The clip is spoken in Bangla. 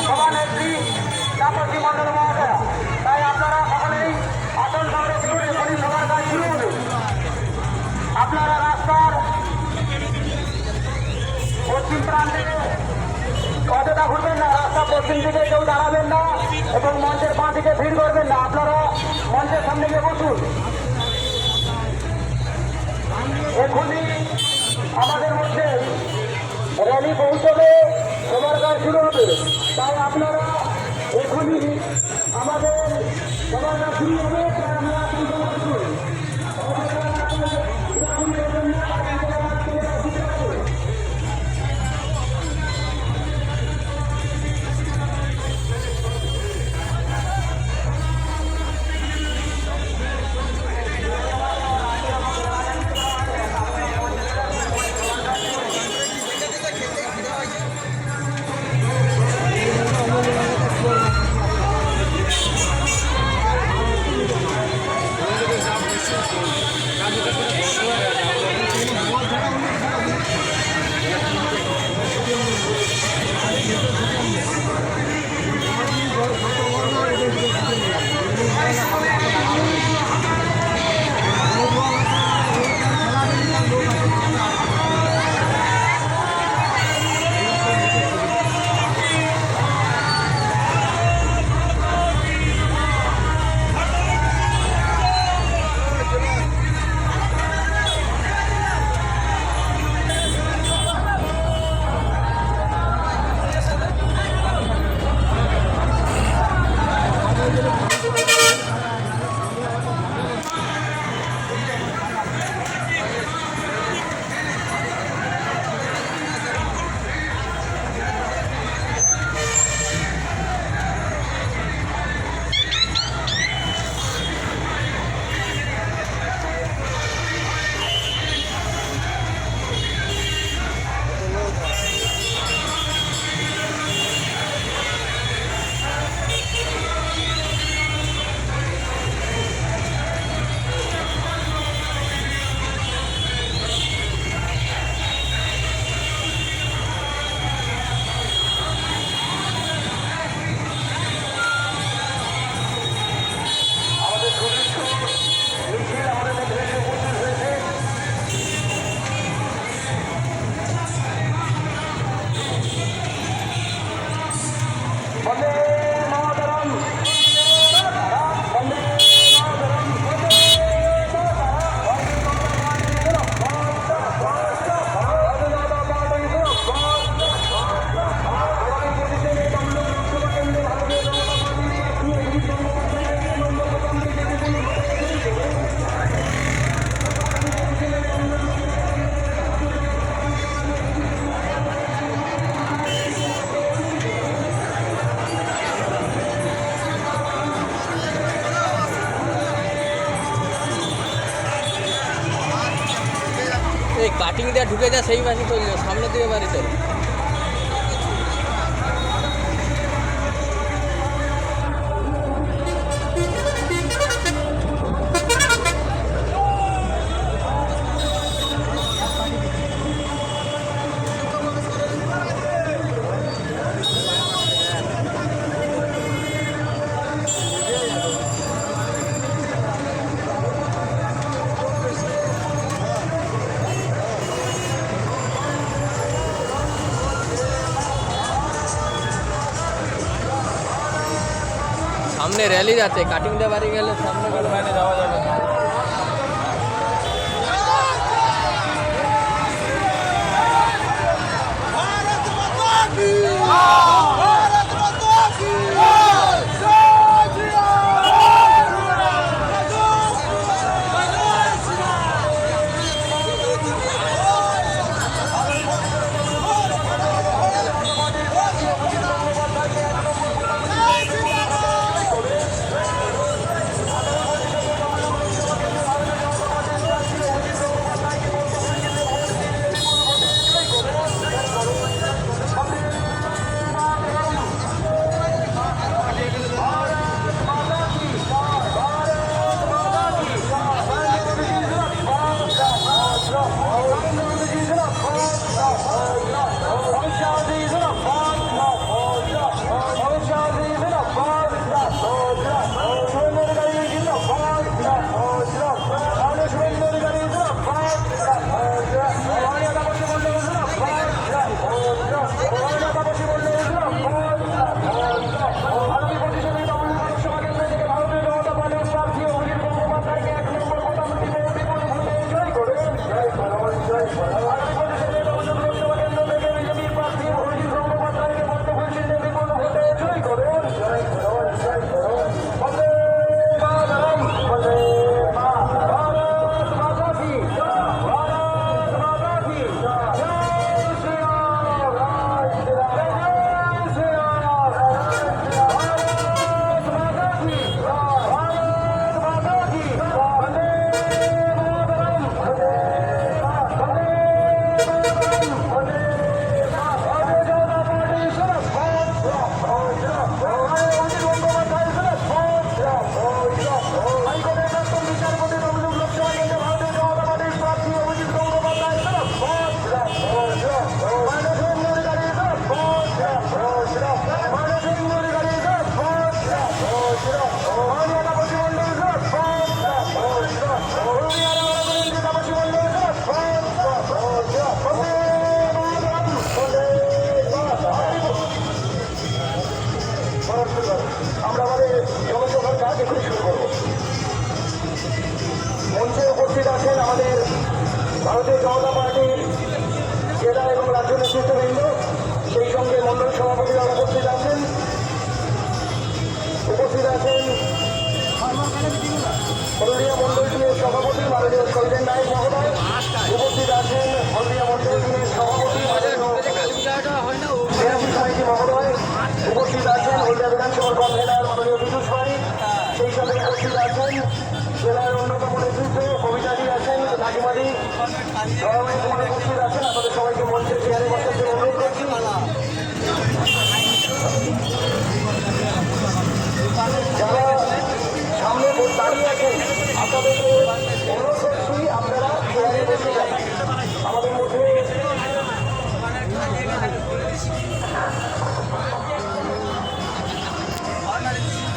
সভানেত্রী তাপসী মন্ডল মহোদয়া। তাই আপনারা সকলেই আসন সংরক্ষণ করে সবার কাজ শুরু হবে। আপনারা রাস্তার পশ্চিম প্রান্তে অযথা ঘুরবেন না, রাস্তা পশ্চিম দিকে কেউ দাঁড়াবেন না এবং মঞ্চের বাঁ দিকে ভিড় করবেন না। আপনারা মঞ্চের সামনে গিয়ে বসুন। এখনই আমাদের মধ্যে র্যালি পৌঁছবে, সবার কাজ শুরু হবে। তাই আপনারা এখনই আমাদের সবার কাজ শুরু হবে। তাই আমরা এই কাটিং দিয়ে ঢুকে যা সেই পাশে চলে যাও, সামনে দিকে বাড়ি চলো। সামনে র্যালি যাচ্ছে, কাটিং দিয়ে বাড়ি গেলে সামনে যাওয়া যাবে না। ভারতীয় জনতা পার্টির জেলা এবং রাজ্য নেতৃত্ববৃন্দ, সেই সঙ্গে মন্ডল সভাপতিরা উপস্থিত আছেন। হলদিয়া মন্ডল টিমের সভাপতি মাননীয় সৈলেন নায়ক মহোদয়, উপস্থিত আছেন হলদিয়া মন্ডল টিমের সভাপতি শ্রেয়াশী সাইকি মহোদয়, উপস্থিত আছেন হলদিয়া বিধানসভার কনভেনার মাননীয় বিদ্যুৎ পাড়ি, সেই সঙ্গে উপস্থিত আছেন জেলার অন্যতম নেতৃত্ব কবিতাদি আছেন, নাজিমাদি গভর্নমেন্ট উপস্থিত আছেন। আপনাদের সবাইকে মঞ্চের চেয়ারে বসার জন্য অনুরোধ করছি। যারা সামনে দাঁড়িয়ে আছেন আপনাদেরকে